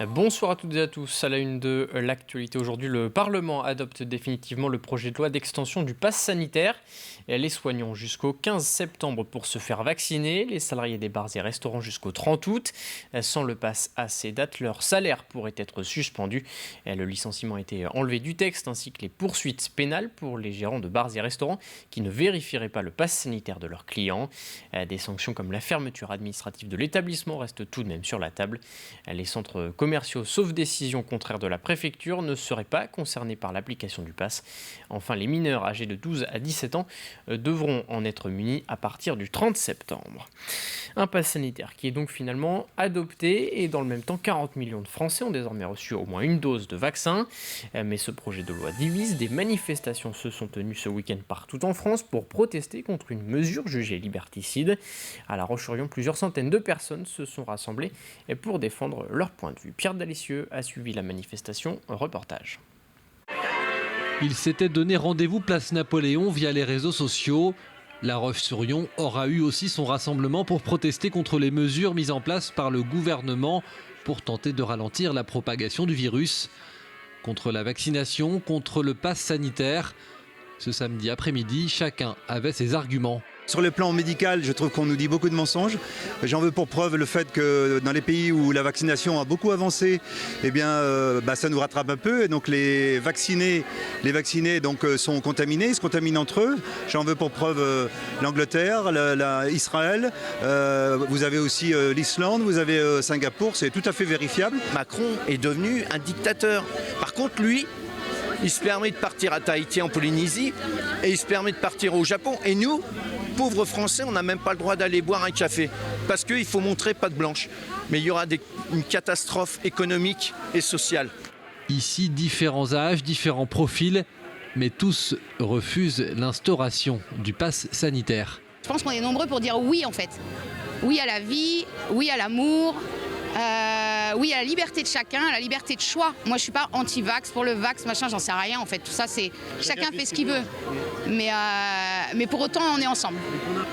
Bonsoir à toutes et à tous. À la une de l'actualité aujourd'hui, le Parlement adopte définitivement le projet de loi d'extension du pass sanitaire. Les soignants jusqu'au 15 septembre pour se faire vacciner, les salariés des bars et restaurants jusqu'au 30 août. Sans le pass à ces dates, leur salaire pourrait être suspendu. Le licenciement a été enlevé du texte ainsi que les poursuites pénales pour les gérants de bars et restaurants qui ne vérifieraient pas le pass sanitaire de leurs clients. Des sanctions comme la fermeture administrative de l'établissement restent tout de même sur la table. Les centres commerciaux, sauf décision contraire de la préfecture, ne seraient pas concernés par l'application du pass. Enfin, les mineurs âgés de 12 à 17 ans devront en être munis à partir du 30 septembre. Un pass sanitaire qui est donc finalement adopté et dans le même temps 40 millions de Français ont désormais reçu au moins une dose de vaccin. Mais ce projet de loi divise. Des manifestations se sont tenues ce week-end partout en France pour protester contre une mesure jugée liberticide. À La Roche-sur-Yon, plusieurs centaines de personnes se sont rassemblées pour défendre leur point de vue. Pierre Dalessieux a suivi la manifestation. Reportage. Il s'était donné rendez-vous place Napoléon via les réseaux sociaux. La Roche-sur-Yon aura eu aussi son rassemblement pour protester contre les mesures mises en place par le gouvernement pour tenter de ralentir la propagation du virus. Contre la vaccination, contre le pass sanitaire. Ce samedi après-midi, chacun avait ses arguments. Sur le plan médical, je trouve qu'on nous dit beaucoup de mensonges. J'en veux pour preuve le fait que dans les pays où la vaccination a beaucoup avancé, eh bien, ça nous rattrape un peu. Et donc les vaccinés donc, sont contaminés, ils se contaminent entre eux. J'en veux pour preuve l'Angleterre, Israël. Vous avez aussi l'Islande, vous avez Singapour, c'est tout à fait vérifiable. Macron est devenu un dictateur. Par contre, lui, il se permet de partir à Tahiti en Polynésie et il se permet de partir au Japon. Et nous, pauvres Français, on n'a même pas le droit d'aller boire un café parce qu'il faut montrer patte blanche. Mais il y aura une catastrophe économique et sociale. Ici, différents âges, différents profils, mais tous refusent l'instauration du pass sanitaire. Je pense qu'on est nombreux pour dire oui en fait. Oui à la vie, oui à l'amour. Oui, à la liberté de chacun, à la liberté de choix. Moi, je suis pas anti-vax, pour le vax, machin, j'en sais rien en fait. Tout ça, c'est chacun fait ce qu'il veut. Mais pour autant, on est ensemble.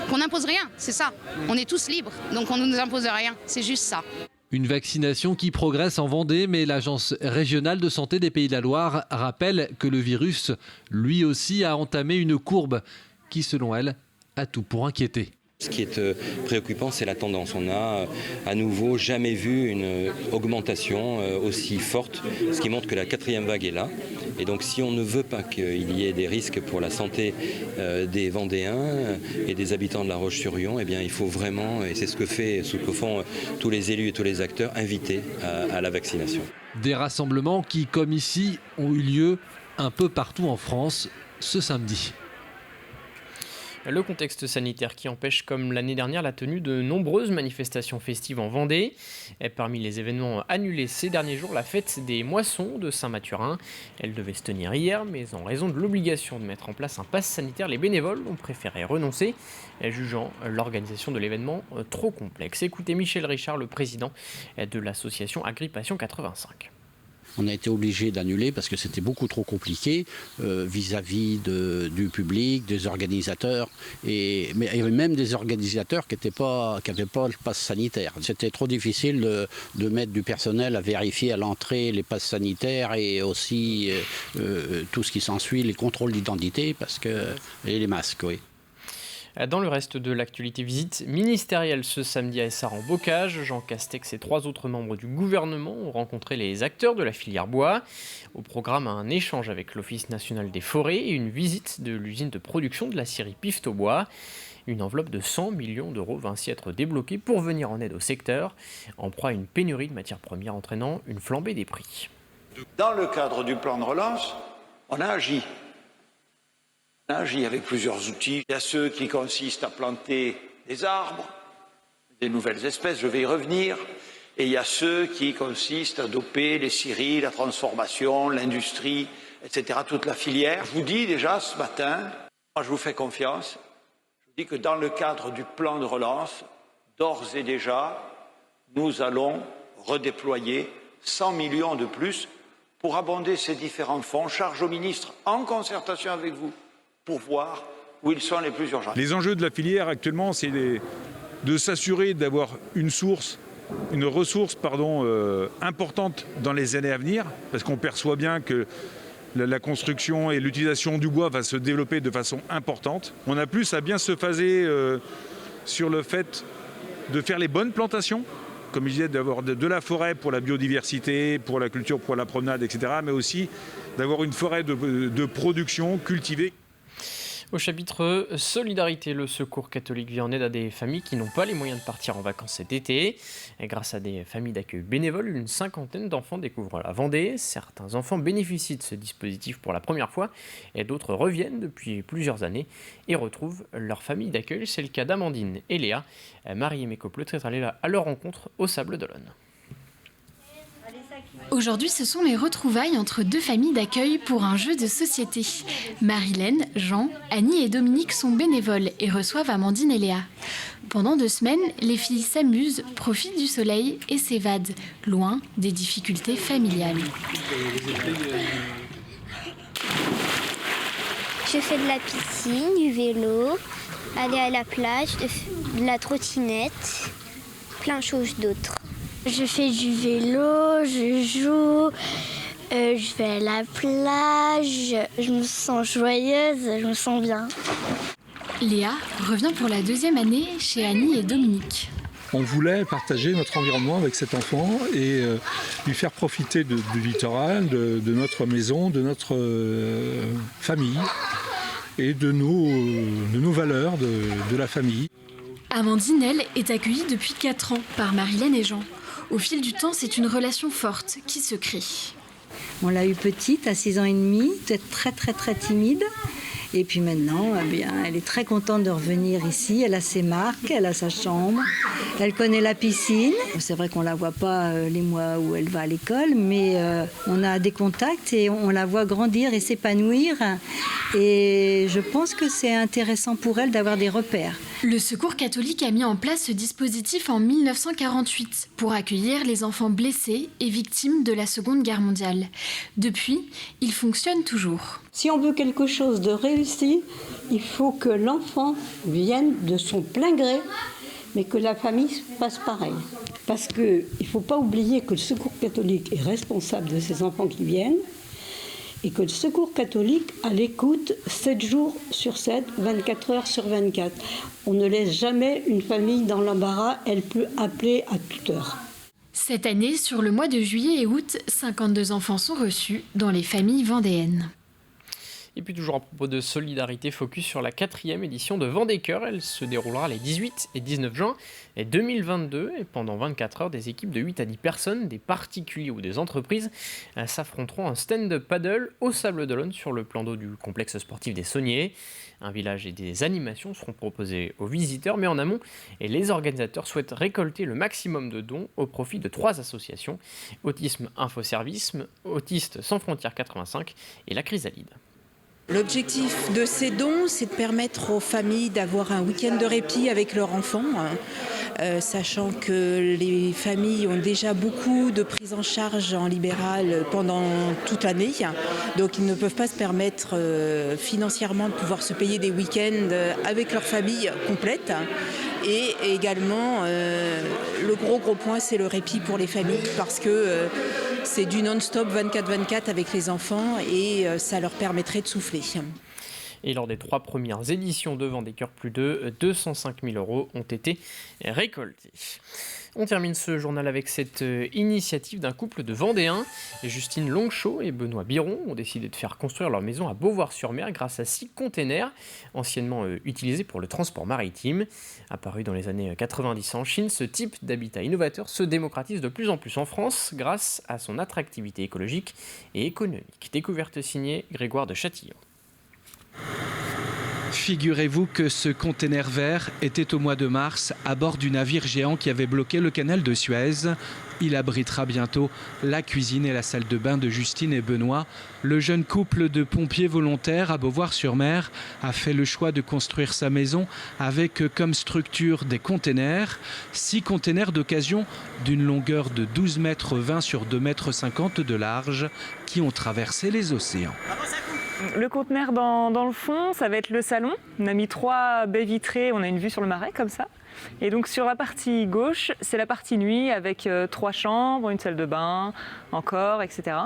Qu'on n'impose rien, c'est ça. On est tous libres, donc on ne nous impose rien. C'est juste ça. Une vaccination qui progresse en Vendée, mais l'Agence régionale de santé des Pays de la Loire rappelle que le virus, lui aussi, a entamé une courbe qui, selon elle, a tout pour inquiéter. Ce qui est préoccupant, c'est la tendance. On n'a à nouveau jamais vu une augmentation aussi forte, ce qui montre que la quatrième vague est là. Et donc si on ne veut pas qu'il y ait des risques pour la santé des Vendéens et des habitants de La Roche-sur-Yon, eh bien, il faut vraiment, et c'est ce que font tous les élus et tous les acteurs, inviter à la vaccination. Des rassemblements qui, comme ici, ont eu lieu un peu partout en France ce samedi. Le contexte sanitaire qui empêche, comme l'année dernière, la tenue de nombreuses manifestations festives en Vendée. Et parmi les événements annulés ces derniers jours, la fête des moissons de Saint-Mathurin. Elle devait se tenir hier, mais en raison de l'obligation de mettre en place un pass sanitaire, les bénévoles ont préféré renoncer, jugeant l'organisation de l'événement trop complexe. Écoutez Michel Richard, le président de l'association Agrippation 85. On a été obligé d'annuler parce que c'était beaucoup trop compliqué vis-à-vis du public, des organisateurs, mais il y avait même des organisateurs qui n'avaient pas le pass sanitaire. C'était trop difficile de mettre du personnel à vérifier à l'entrée les passes sanitaires et aussi tout ce qui s'ensuit, les contrôles d'identité et les masques, oui. Dans le reste de l'actualité, visite ministérielle ce samedi à Essart-en-Bocage. Jean Castex et 3 autres membres du gouvernement ont rencontré les acteurs de la filière bois. Au programme, un échange avec l'Office national des forêts et une visite de l'usine de production de la scierie Piftobois. Une enveloppe de 100 millions d'euros va ainsi être débloquée pour venir en aide au secteur, en proie à une pénurie de matières premières entraînant une flambée des prix. Dans le cadre du plan de relance, on a agi. Avec plusieurs outils. Il y a ceux qui consistent à planter des arbres, des nouvelles espèces, je vais y revenir. Et il y a ceux qui consistent à doper les scieries, la transformation, l'industrie, etc., toute la filière. Je vous dis déjà ce matin, moi je vous fais confiance, je vous dis que dans le cadre du plan de relance, d'ores et déjà, nous allons redéployer 100 millions de plus pour abonder ces différents fonds. Charge au ministre, en concertation avec vous, pour voir où ils sont les plus urgents. Les enjeux de la filière actuellement, c'est de s'assurer d'avoir une source une ressource importante dans les années à venir, parce qu'on perçoit bien que la construction et l'utilisation du bois va se développer de façon importante. On a plus à bien se phaser sur le fait de faire les bonnes plantations, comme je disais, d'avoir de la forêt pour la biodiversité, pour la culture, pour la promenade, etc., mais aussi d'avoir une forêt de production cultivée. Au chapitre Solidarité, le Secours catholique vient en aide à des familles qui n'ont pas les moyens de partir en vacances cet été. Et grâce à des familles d'accueil bénévoles, une cinquantaine d'enfants découvrent la Vendée. Certains enfants bénéficient de ce dispositif pour la première fois et d'autres reviennent depuis plusieurs années et retrouvent leur famille d'accueil. C'est le cas d'Amandine et Léa. Marie et mes couples sont allés à leur rencontre au Sable d'Olonne. Aujourd'hui, ce sont les retrouvailles entre deux familles d'accueil pour un jeu de société. Marilène, Jean, Annie et Dominique sont bénévoles et reçoivent Amandine et Léa. Pendant 2 semaines, les filles s'amusent, profitent du soleil et s'évadent, loin des difficultés familiales. Je fais de la piscine, du vélo, aller à la plage, de la trottinette, plein de choses d'autres. Je fais du vélo, je joue, je vais à la plage, je me sens joyeuse, je me sens bien. Léa revient pour la 2e année chez Annie et Dominique. On voulait partager notre environnement avec cet enfant et lui faire profiter du littoral, de notre maison, de notre famille et de nos valeurs de la famille. Amandine, elle, est accueillie depuis 4 ans par Marilène et Jean. Au fil du temps, c'est une relation forte qui se crée. On l'a eue petite, à 6 ans et demi, très timide. Et puis maintenant, elle est très contente de revenir ici. Elle a ses marques, elle a sa chambre, elle connaît la piscine. C'est vrai qu'on ne la voit pas les mois où elle va à l'école, mais on a des contacts et on la voit grandir et s'épanouir. Et je pense que c'est intéressant pour elle d'avoir des repères. Le Secours catholique a mis en place ce dispositif en 1948 pour accueillir les enfants blessés et victimes de la Seconde Guerre mondiale. Depuis, il fonctionne toujours. Si on veut quelque chose de réussi, il faut que l'enfant vienne de son plein gré, mais que la famille fasse pareil. Parce qu'il ne faut pas oublier que le Secours catholique est responsable de ces enfants qui viennent, et que le Secours catholique a l'écoute 7 jours sur 7, 24 heures sur 24. On ne laisse jamais une famille dans l'embarras, elle peut appeler à toute heure. Cette année, sur le mois de juillet et août, 52 enfants sont reçus dans les familles vendéennes. Et puis toujours à propos de solidarité, focus sur la 4e édition de Vendée Cœur. Elle se déroulera les 18 et 19 juin 2022. Et pendant 24 heures, des équipes de 8 à 10 personnes, des particuliers ou des entreprises, s'affronteront en stand-up paddle au Sable d'Olonne sur le plan d'eau du complexe sportif des Sauniers. Un village et des animations seront proposés aux visiteurs, mais en amont, les organisateurs souhaitent récolter le maximum de dons au profit de 3 associations, Autisme Info Service, Autistes Sans Frontières 85 et la Chrysalide. L'objectif de ces dons, c'est de permettre aux familles d'avoir un week-end de répit avec leurs enfants, sachant que les familles ont déjà beaucoup de prise en charge en libéral pendant toute l'année, donc ils ne peuvent pas se permettre financièrement de pouvoir se payer des week-ends avec leur famille complète. Et également, le gros point, c'est le répit pour les familles, parce que c'est du non-stop 24/24 avec les enfants et ça leur permettrait de souffler. Et lors des 3 premières éditions de Vendée Cœur, plus de 205 000 € ont été récoltés. On termine ce journal avec cette initiative d'un couple de Vendéens. Justine Longchaud et Benoît Biron ont décidé de faire construire leur maison à Beauvoir-sur-Mer grâce à 6 containers anciennement utilisés pour le transport maritime. Apparu dans les années 90 en Chine, ce type d'habitat innovateur se démocratise de plus en plus en France grâce à son attractivité écologique et économique. Découverte signée Grégoire de Châtillon. Figurez-vous que ce container vert était au mois de mars à bord du navire géant qui avait bloqué le canal de Suez. Il abritera bientôt la cuisine et la salle de bain de Justine et Benoît. Le jeune couple de pompiers volontaires à Beauvoir-sur-Mer a fait le choix de construire sa maison avec comme structure des containers. 6 containers d'occasion d'une longueur de 12,20 m sur 2,50 m de large qui ont traversé les océans. Le conteneur dans le fond, ça va être le salon. On a mis 3 baies vitrées, on a une vue sur le marais comme ça. Et donc sur la partie gauche, c'est la partie nuit avec 3 chambres, une salle de bain, encore, etc.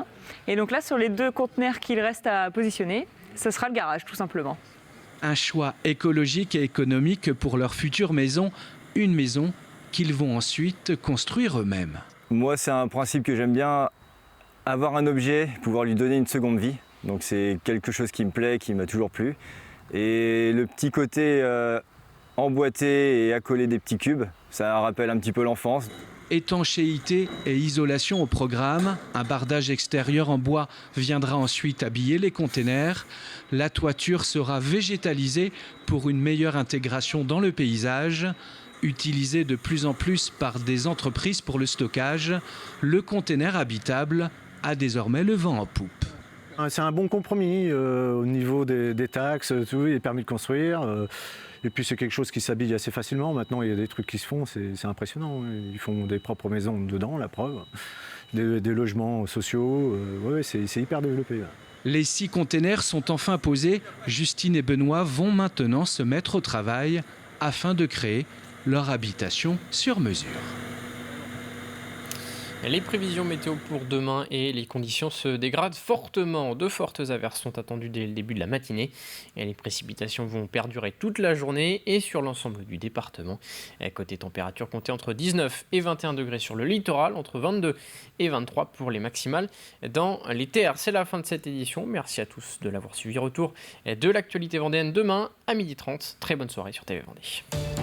Et donc là, sur les 2 conteneurs qu'il reste à positionner, ce sera le garage tout simplement. Un choix écologique et économique pour leur future maison, une maison qu'ils vont ensuite construire eux-mêmes. Moi, c'est un principe que j'aime bien, avoir un objet, pouvoir lui donner une seconde vie. Donc c'est quelque chose qui me plaît, qui m'a toujours plu. Et le petit côté emboîté et accoler des petits cubes, ça rappelle un petit peu l'enfance. Étanchéité et isolation au programme. Un bardage extérieur en bois viendra ensuite habiller les containers. La toiture sera végétalisée pour une meilleure intégration dans le paysage. Utilisé de plus en plus par des entreprises pour le stockage, le container habitable a désormais le vent en poupe. C'est un bon compromis au niveau des taxes, tout, les permis de construire. Et puis c'est quelque chose qui s'habille assez facilement. Maintenant, il y a des trucs qui se font, c'est impressionnant. Ils font des propres maisons dedans, la preuve. Des logements sociaux, ouais, c'est hyper développé. Là. Les 6 containers sont enfin posés. Justine et Benoît vont maintenant se mettre au travail afin de créer leur habitation sur mesure. Les prévisions météo pour demain et les conditions se dégradent fortement. De fortes averses sont attendues dès le début de la matinée. Et les précipitations vont perdurer toute la journée et sur l'ensemble du département. Côté température, comptez entre 19 et 21 degrés sur le littoral, entre 22 et 23 pour les maximales dans les terres. C'est la fin de cette édition. Merci à tous de l'avoir suivi. Retour de l'actualité vendéenne demain à 12h30. Très bonne soirée sur TV Vendée.